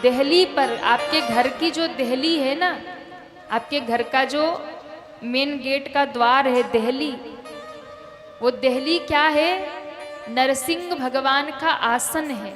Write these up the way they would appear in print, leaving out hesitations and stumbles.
दिल्ली पर, आपके घर की जो दिल्ली है ना, आपके घर का जो मेन गेट का द्वार है दिल्ली, वो दिल्ली क्या है? नरसिंह भगवान का आसन है।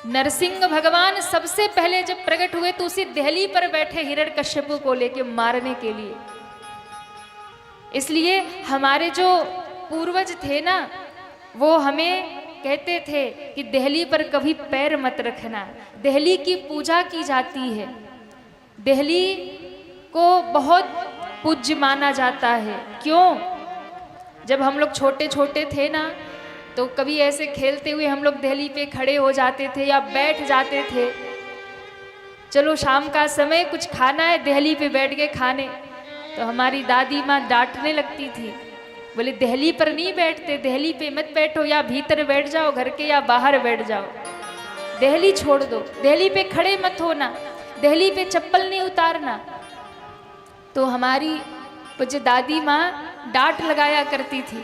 नरसिंह भगवान सबसे पहले जब प्रकट हुए तो उसी दिल्ली पर बैठे हिरण्यकश्यप को लेके मारने के लिए। इसलिए हमारे जो पूर्वज थे ना, वो हमें कहते थे कि दिल्ली पर कभी पैर मत रखना। दिल्ली की पूजा की जाती है, दिल्ली को बहुत पूज्य माना जाता है। क्यों? जब हम लोग छोटे छोटे थे ना, तो कभी ऐसे खेलते हुए हम लोग दिल्ली पे खड़े हो जाते थे या बैठ जाते थे। चलो शाम का समय कुछ खाना है, दिल्ली पे बैठ के खाने। तो हमारी दादी माँ डांटने लगती थी, बोले दिल्ली पर नहीं बैठते, दिल्ली पे मत बैठो, या भीतर बैठ जाओ घर के या बाहर बैठ जाओ, दिल्ली छोड़ दो, दिल्ली पे खड़े मत होना, दिल्ली पे चप्पल नहीं उतारना। तो हमारी पूज्य दादी माँ डांट लगाया करती थी।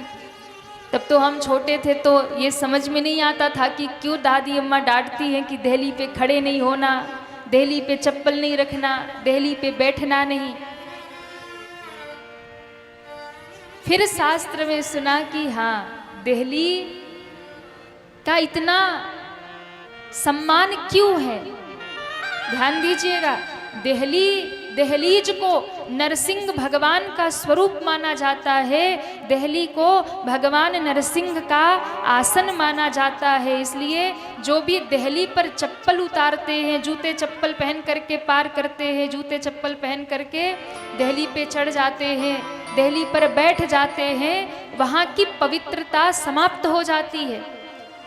तब तो हम छोटे थे तो ये समझ में नहीं आता था कि क्यों दादी अम्मा डांटती हैं कि दिल्ली पे खड़े नहीं होना, दिल्ली पे चप्पल नहीं रखना, दिल्ली पे बैठना नहीं। फिर शास्त्र में सुना कि हाँ, दिल्ली का इतना सम्मान क्यों है। ध्यान दीजिएगा, दहलीज को नरसिंह भगवान का स्वरूप माना जाता है, दिल्ली को भगवान नरसिंह का आसन माना जाता है। इसलिए जो भी दिल्ली पर चप्पल उतारते हैं, जूते चप्पल पहन करके पार करते हैं, जूते चप्पल पहन करके दिल्ली पे चढ़ जाते हैं, दिल्ली पर बैठ जाते हैं, वहाँ की पवित्रता समाप्त हो जाती है,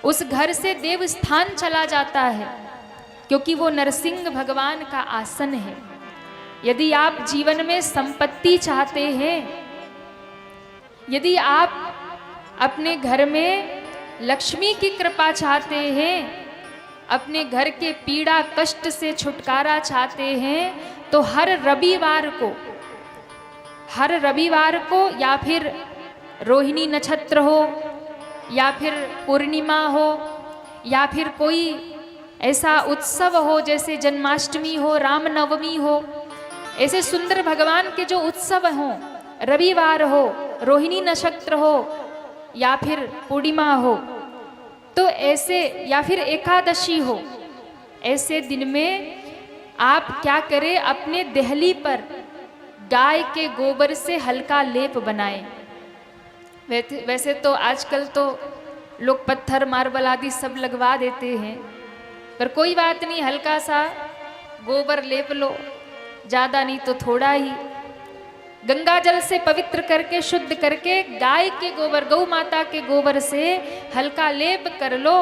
उस घर से देव स्थान चला जाता है, क्योंकि वो नरसिंह भगवान का आसन है। यदि आप जीवन में संपत्ति चाहते हैं, यदि आप अपने घर में लक्ष्मी की कृपा चाहते हैं, अपने घर के पीड़ा कष्ट से छुटकारा चाहते हैं, तो हर रविवार को या फिर रोहिणी नक्षत्र हो, या फिर पूर्णिमा हो, या फिर कोई ऐसा उत्सव हो जैसे जन्माष्टमी हो, रामनवमी हो, ऐसे सुंदर भगवान के जो उत्सव हों, रविवार हो, रोहिणी नक्षत्र हो, या फिर पूर्णिमा हो, तो ऐसे, या फिर एकादशी हो, ऐसे दिन में आप क्या करें, अपने दिल्ली पर गाय के गोबर से हल्का लेप बनाएं। वैसे तो आजकल तो लोग पत्थर मार्बल आदि सब लगवा देते हैं, पर कोई बात नहीं, हल्का सा गोबर लेप लो, ज़्यादा नहीं तो थोड़ा ही। गंगा जल से पवित्र करके शुद्ध करके गाय के गोबर, गौ माता के गोबर से हल्का लेप कर लो।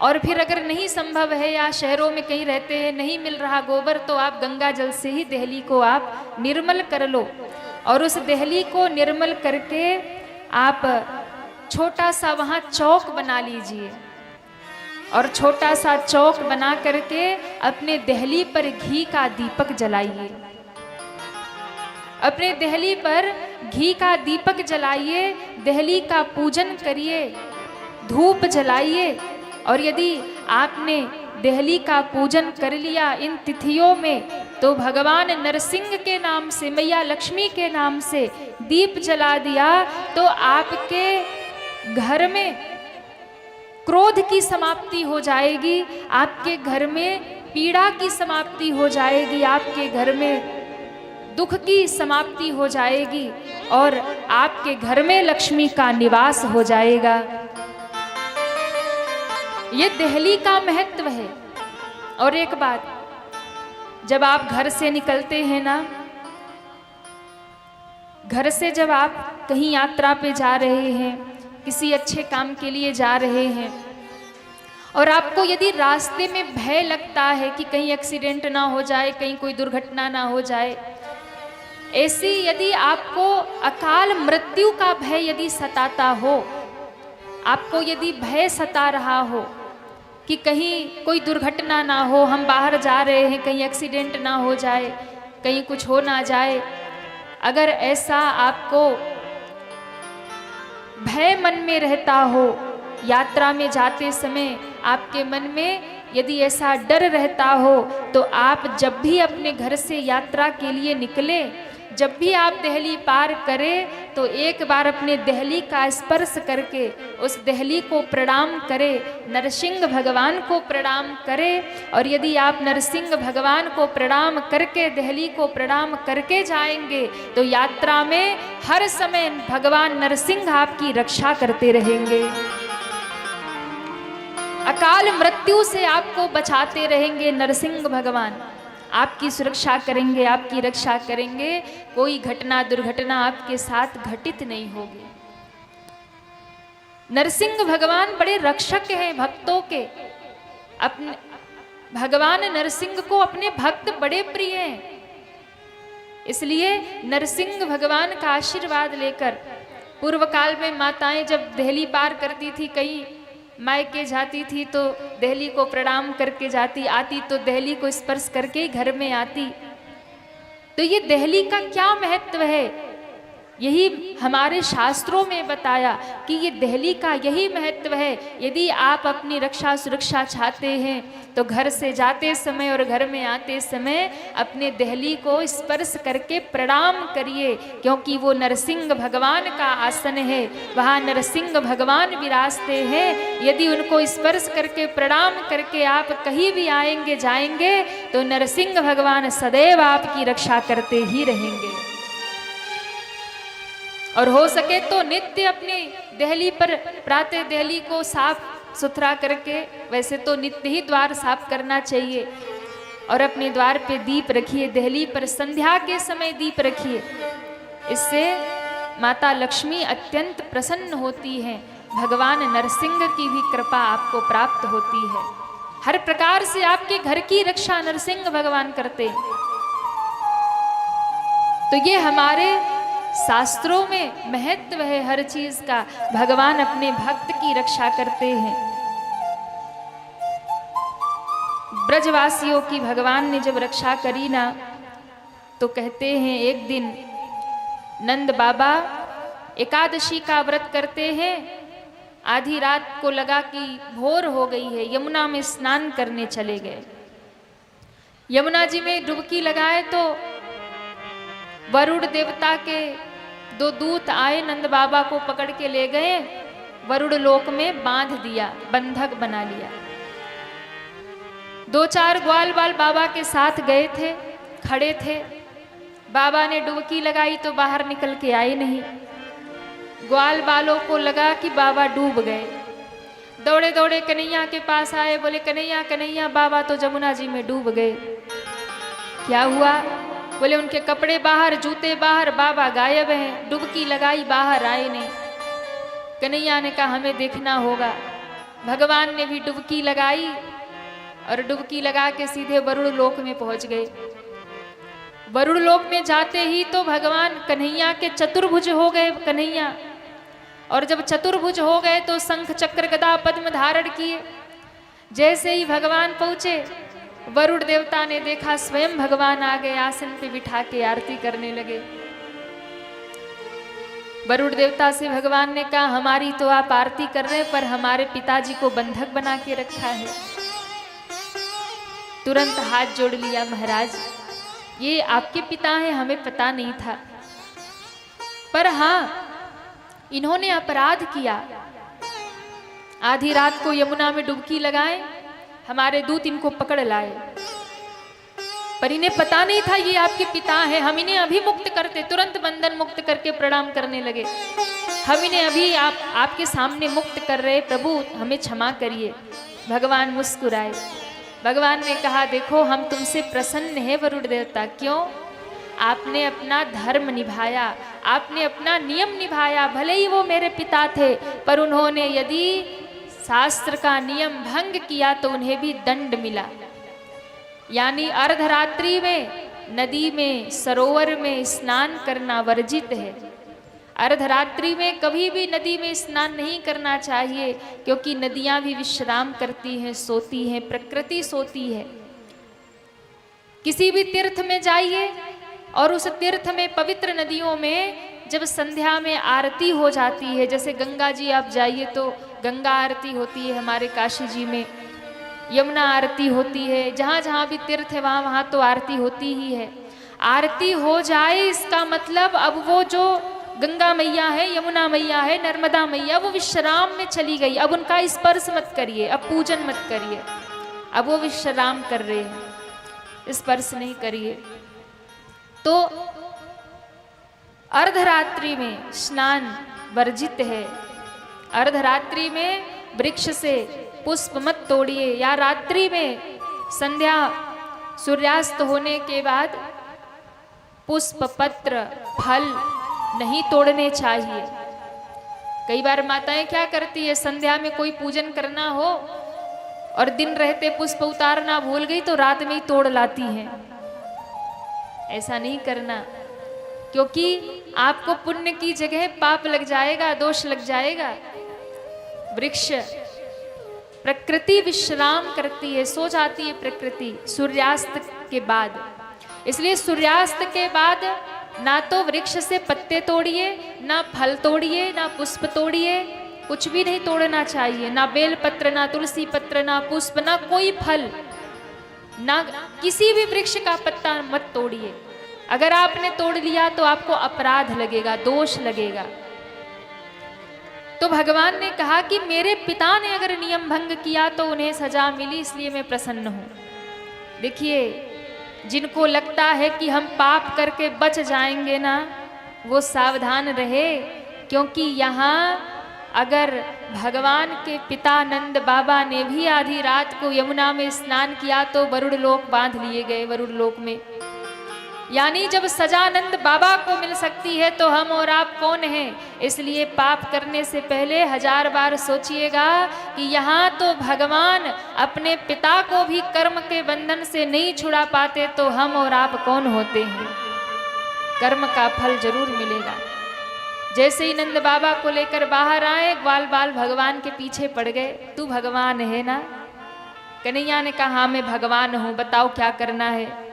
और फिर अगर नहीं संभव है या शहरों में कहीं रहते हैं, नहीं मिल रहा गोबर, तो आप गंगा जल से ही दिल्ली को आप निर्मल कर लो। और उस दिल्ली को निर्मल करके आप छोटा सा वहाँ चौक बना लीजिए, और छोटा सा चौक बना करके अपने दिल्ली पर घी का दीपक जलाइए, अपने दिल्ली पर घी का दीपक जलाइए, दिल्ली का पूजन करिए, धूप जलाइए। और यदि आपने दिल्ली का पूजन कर लिया इन तिथियों में, तो भगवान नरसिंह के नाम से, मैया लक्ष्मी के नाम से दीप जला दिया, तो आपके घर में क्रोध की समाप्ति हो जाएगी, आपके घर में पीड़ा की समाप्ति हो जाएगी, आपके घर में दुख की समाप्ति हो जाएगी, और आपके घर में लक्ष्मी का निवास हो जाएगा। ये दिल्ली का महत्व है। और एक बात, जब आप घर से निकलते हैं ना, घर से जब आप कहीं यात्रा पे जा रहे हैं, किसी अच्छे काम के लिए जा रहे हैं, और आपको यदि रास्ते में भय लगता है कि कहीं एक्सीडेंट ना हो जाए, कहीं कोई दुर्घटना ना हो जाए, ऐसी यदि आपको अकाल मृत्यु का भय यदि सताता हो, आपको यदि भय सता रहा हो कि कहीं कोई दुर्घटना ना हो, हम बाहर जा रहे हैं, कहीं एक्सीडेंट ना हो जाए, कहीं कुछ हो ना जाए, अगर ऐसा आपको भय मन में रहता हो, यात्रा में जाते समय आपके मन में यदि ऐसा डर रहता हो तो आप जब भी अपने घर से यात्रा के लिए निकले, जब भी आप दिल्ली पार करें तो एक बार अपने दिल्ली का स्पर्श करके उस दिल्ली को प्रणाम करें, नरसिंह भगवान को प्रणाम करें। और यदि आप नरसिंह भगवान को प्रणाम करके दिल्ली को प्रणाम करके जाएंगे तो यात्रा में हर समय भगवान नरसिंह आपकी रक्षा करते रहेंगे, अकाल मृत्यु से आपको बचाते रहेंगे। नरसिंह भगवान आपकी सुरक्षा करेंगे, आपकी रक्षा करेंगे, कोई घटना दुर्घटना आपके साथ घटित नहीं होगी। नरसिंह भगवान बड़े रक्षक हैं भक्तों के। अपने भगवान नरसिंह को अपने भक्त बड़े प्रिय हैं, इसलिए नरसिंह भगवान का आशीर्वाद लेकर पूर्व काल में माताएं जब दिल्ली पार करती थी, कहीं मायके जाती थी तो दिल्ली को प्रणाम करके जाती, आती तो दिल्ली को स्पर्श करके ही घर में आती। तो ये दिल्ली का क्या महत्व है, यही हमारे शास्त्रों में बताया कि ये दिल्ली का यही महत्व है। यदि आप अपनी रक्षा सुरक्षा चाहते हैं तो घर से जाते समय और घर में आते समय अपने दिल्ली को स्पर्श करके प्रणाम करिए, क्योंकि वो नरसिंह भगवान का आसन है, वहाँ नरसिंह भगवान विराजते हैं। यदि उनको स्पर्श करके प्रणाम करके आप कहीं भी आएंगे जाएंगे तो नरसिंह भगवान सदैव आपकी रक्षा करते ही रहेंगे। और हो सके तो नित्य अपनी दिल्ली पर प्रातः दिल्ली को साफ सुथरा करके, वैसे तो नित्य ही द्वार साफ करना चाहिए, और अपने द्वार पे दीप रखिए, दिल्ली पर संध्या के समय दीप रखिए। इससे माता लक्ष्मी अत्यंत प्रसन्न होती हैं, भगवान नरसिंह की भी कृपा आपको प्राप्त होती है। हर प्रकार से आपके घर की रक्षा नरसिंह भगवान करते हैं। तो ये हमारे शास्त्रों में महत्व है हर चीज का, भगवान अपने भक्त की रक्षा करते हैं। ब्रजवासियों की भगवान ने जब रक्षा करी ना, तो कहते हैं एक दिन नंद बाबा एकादशी का व्रत करते हैं, आधी रात को लगा कि भोर हो गई है, यमुना में स्नान करने चले गए। यमुना जी में डुबकी लगाए तो वरुण देवता के दो दूत आए, नंद बाबा को पकड़ के ले गए, वरुण लोक में बांध दिया, बंधक बना लिया। दो चार ग्वाल बाल बाबा के साथ गए थे, खड़े थे। बाबा ने डुबकी लगाई तो बाहर निकल के आए नहीं। ग्वाल बालों को लगा कि बाबा डूब गए, दौड़े दौड़े कन्हैया के पास आए, बोले कन्हैया कन्हैया बाबा तो जमुना जी में डूब गए। क्या हुआ? बोले उनके कपड़े बाहर, जूते बाहर, बाबा गायब हैं, डुबकी लगाई बाहर आए नहीं। कन्हैया ने कहा हमें देखना होगा। भगवान ने भी डुबकी लगाई और डुबकी लगा के सीधे वरुण लोक में पहुंच गए। वरुण लोक में जाते ही तो भगवान कन्हैया के चतुर्भुज हो गए कन्हैया, और जब चतुर्भुज हो गए तो शंख चक्र गदा पद्म धारण किए। जैसे ही भगवान पहुंचे, वरुण देवता ने देखा स्वयं भगवान आ गए, आसन पे बिठा के आरती करने लगे। वरुण देवता से भगवान ने कहा हमारी तो आप आरती कर रहे हैं, पर हमारे पिताजी को बंधक बना के रखा है। तुरंत हाथ जोड़ लिया, महाराज ये आपके पिता हैं, हमें पता नहीं था, पर हाँ इन्होंने अपराध किया। आधी रात को यमुना में डुबकी लगाए, हमारे दूत इनको पकड़ लाए, पर इन्हें पता नहीं था ये आपके पिता हैं। हम इन्हें अभी मुक्त करते, तुरंत बंधन मुक्त करके प्रणाम करने लगे। हम इन्हें अभी आपके सामने मुक्त कर रहे, प्रभु हमें क्षमा करिए। भगवान मुस्कुराए। भगवान ने कहा देखो हम तुमसे प्रसन्न हैं वरुण देवता। क्यों? आपने अपना धर्म निभाया, आपने अपना नियम निभाया। भले ही वो मेरे पिता थे, पर उन्होंने यदि शास्त्र का नियम भंग किया तो उन्हें भी दंड मिला। यानी अर्धरात्रि में नदी में सरोवर में स्नान करना वर्जित है। अर्धरात्रि में कभी भी नदी में स्नान नहीं करना चाहिए, क्योंकि नदियां भी विश्राम करती हैं, सोती हैं, प्रकृति सोती है। किसी भी तीर्थ में जाइए और उस तीर्थ में पवित्र नदियों में जब संध्या में आरती हो जाती है, जैसे गंगा जी आप जाइए तो गंगा आरती होती है हमारे काशी जी में, यमुना आरती होती है, जहाँ जहाँ भी तीर्थ है वहाँ वहाँ तो आरती होती ही है। आरती हो जाए इसका मतलब अब वो जो गंगा मैया है, यमुना मैया है, नर्मदा मैया, वो विश्राम में चली गई। अब उनका स्पर्श मत करिए, अब पूजन मत करिए, अब वो विश्राम कर रहे हैं, स्पर्श नहीं करिए। तो अर्धरात्रि में स्नान वर्जित है। अर्धरात्रि में वृक्ष से पुष्प मत तोड़िए, या रात्रि में संध्या सूर्यास्त होने के बाद पुष्प पत्र फल नहीं तोड़ने चाहिए। कई बार माताएं क्या करती है, संध्या में कोई पूजन करना हो और दिन रहते पुष्प उतारना भूल गई तो रात में ही तोड़ लाती हैं। ऐसा नहीं करना, क्योंकि आपको पुण्य की जगह पाप लग जाएगा, दोष लग जाएगा। वृक्ष, प्रकृति विश्राम करती है, सो जाती है प्रकृति सूर्यास्त के बाद। इसलिए सूर्यास्त के बाद ना तो वृक्ष से पत्ते तोड़िए, ना फल तोड़िए, ना पुष्प तोड़िए, कुछ भी नहीं तोड़ना चाहिए। ना बेल पत्र, ना तुलसी पत्र, ना पुष्प, ना कोई फल, ना किसी भी वृक्ष का पत्ता मत तोड़िए। अगर आपने तोड़ लिया तो आपको अपराध लगेगा, दोष लगेगा। तो भगवान ने कहा कि मेरे पिता ने अगर नियम भंग किया तो उन्हें सजा मिली, इसलिए मैं प्रसन्न हूं। देखिए, जिनको लगता है कि हम पाप करके बच जाएंगे ना, वो सावधान रहे, क्योंकि यहाँ अगर भगवान के पिता नंद बाबा ने भी आधी रात को यमुना में स्नान किया तो वरुण लोक बांध लिए गए, वरुण लोक में। यानी जब सजा नंद बाबा को मिल सकती है तो हम और आप कौन हैं। इसलिए पाप करने से पहले 1000 बार सोचिएगा कि यहाँ तो भगवान अपने पिता को भी कर्म के बंधन से नहीं छुड़ा पाते, तो हम और आप कौन होते हैं। कर्म का फल जरूर मिलेगा। जैसे ही नंद बाबा को लेकर बाहर आए, ग्वाल बाल भगवान के पीछे पड़ गए। तू भगवान है ना? कन्हैया ने कहा हाँ मैं भगवान हूँ, बताओ क्या करना है।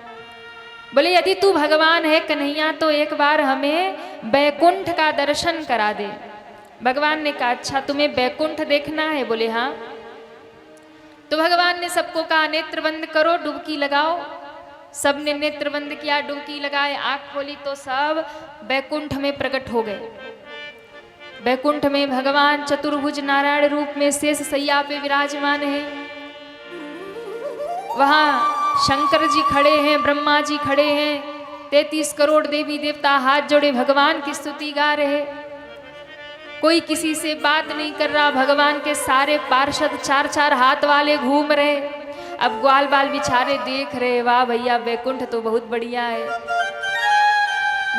बोले यदि तू भगवान है कन्हैया तो एक बार हमें बैकुंठ का दर्शन करा दे। भगवान ने कहा अच्छा तुम्हें बैकुंठ देखना है? बोले हाँ। तो भगवान ने सबको कहा नेत्र बंद करो, डुबकी लगाओ। सबने नेत्र बंद किया, डुबकी लगाए, आंख खोली तो सब बैकुंठ में प्रकट हो गए। बैकुंठ में भगवान चतुर्भुज नारायण रूप में शेष सैया पे विराजमान है। वहां शंकर जी खड़े हैं, ब्रह्मा जी खड़े हैं, 33 करोड़ देवी देवता हाथ जोड़े भगवान की स्तुति गा रहे। कोई किसी से बात नहीं कर रहा, भगवान के सारे पार्षद 4-4 हाथ वाले घूम रहे। अब ग्वाल बाल बिचारे देख रहे, वाह भैया बैकुंठ तो बहुत बढ़िया है।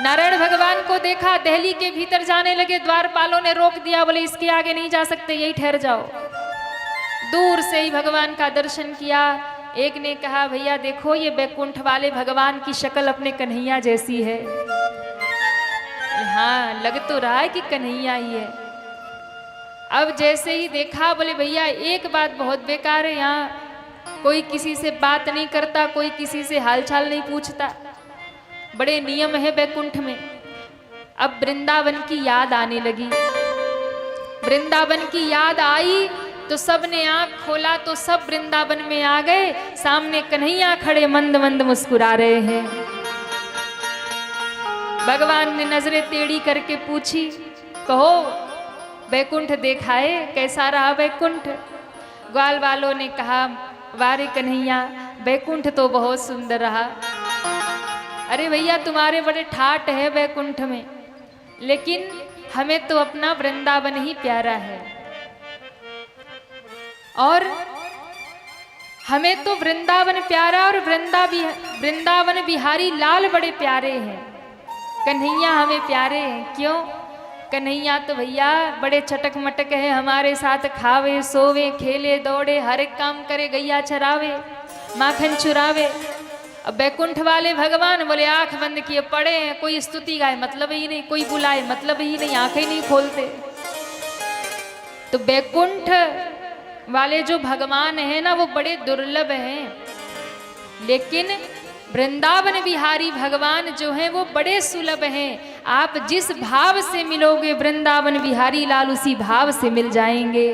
नारायण भगवान को देखा, दहली के भीतर जाने लगे, द्वारपालों ने रोक दिया, बोले इसके आगे नहीं जा सकते, यही ठहर जाओ। दूर से ही भगवान का दर्शन किया। एक ने कहा भैया देखो ये बैकुंठ वाले भगवान की शक्ल अपने कन्हैया जैसी है। हाँ लग तो रहा है कि कन्हैया ही है। अब जैसे ही देखा बोले भैया एक बात बहुत बेकार है, यहाँ कोई किसी से बात नहीं करता, कोई किसी से हालचाल नहीं पूछता, बड़े नियम है बैकुंठ में। अब वृंदावन की याद आने लगी। वृंदावन की याद आई तो सब ने आंख खोला तो सब वृंदावन में आ गए। सामने कन्हैया खड़े मंद मंद मुस्कुरा रहे हैं। भगवान ने नजरें टेढ़ी करके पूछी, कहो बैकुंठ देखा है, कैसा रहा बैकुंठ? ग्वाल वालों ने कहा वारे कन्हैया बैकुंठ तो बहुत सुंदर रहा। अरे भैया तुम्हारे बड़े ठाट है बैकुंठ में, लेकिन हमें तो अपना वृंदावन ही प्यारा है, और हमें तो वृंदावन प्यारा और वृंदावन बिहारी लाल बड़े प्यारे हैं। कन्हैया हमें प्यारे हैं। क्यों? कन्हैया तो भैया बड़े चटक मटक है, हमारे साथ खावे सोवे खेले दौड़े, हर एक काम करे, गैया चरावे माखन चुरावे। अब बैकुंठ वाले भगवान बोले आंख बंद किए पड़े हैं, कोई स्तुति गाए मतलब ही नहीं, कोई बुलाए मतलब ही नहीं, आंखें नहीं खोलते। तो बैकुंठ वाले जो भगवान है ना वो बड़े दुर्लभ हैं, लेकिन वृंदावन बिहारी भगवान जो हैं वो बड़े सुलभ हैं। आप जिस भाव से मिलोगे वृंदावन बिहारी लाल उसी भाव से मिल जाएंगे।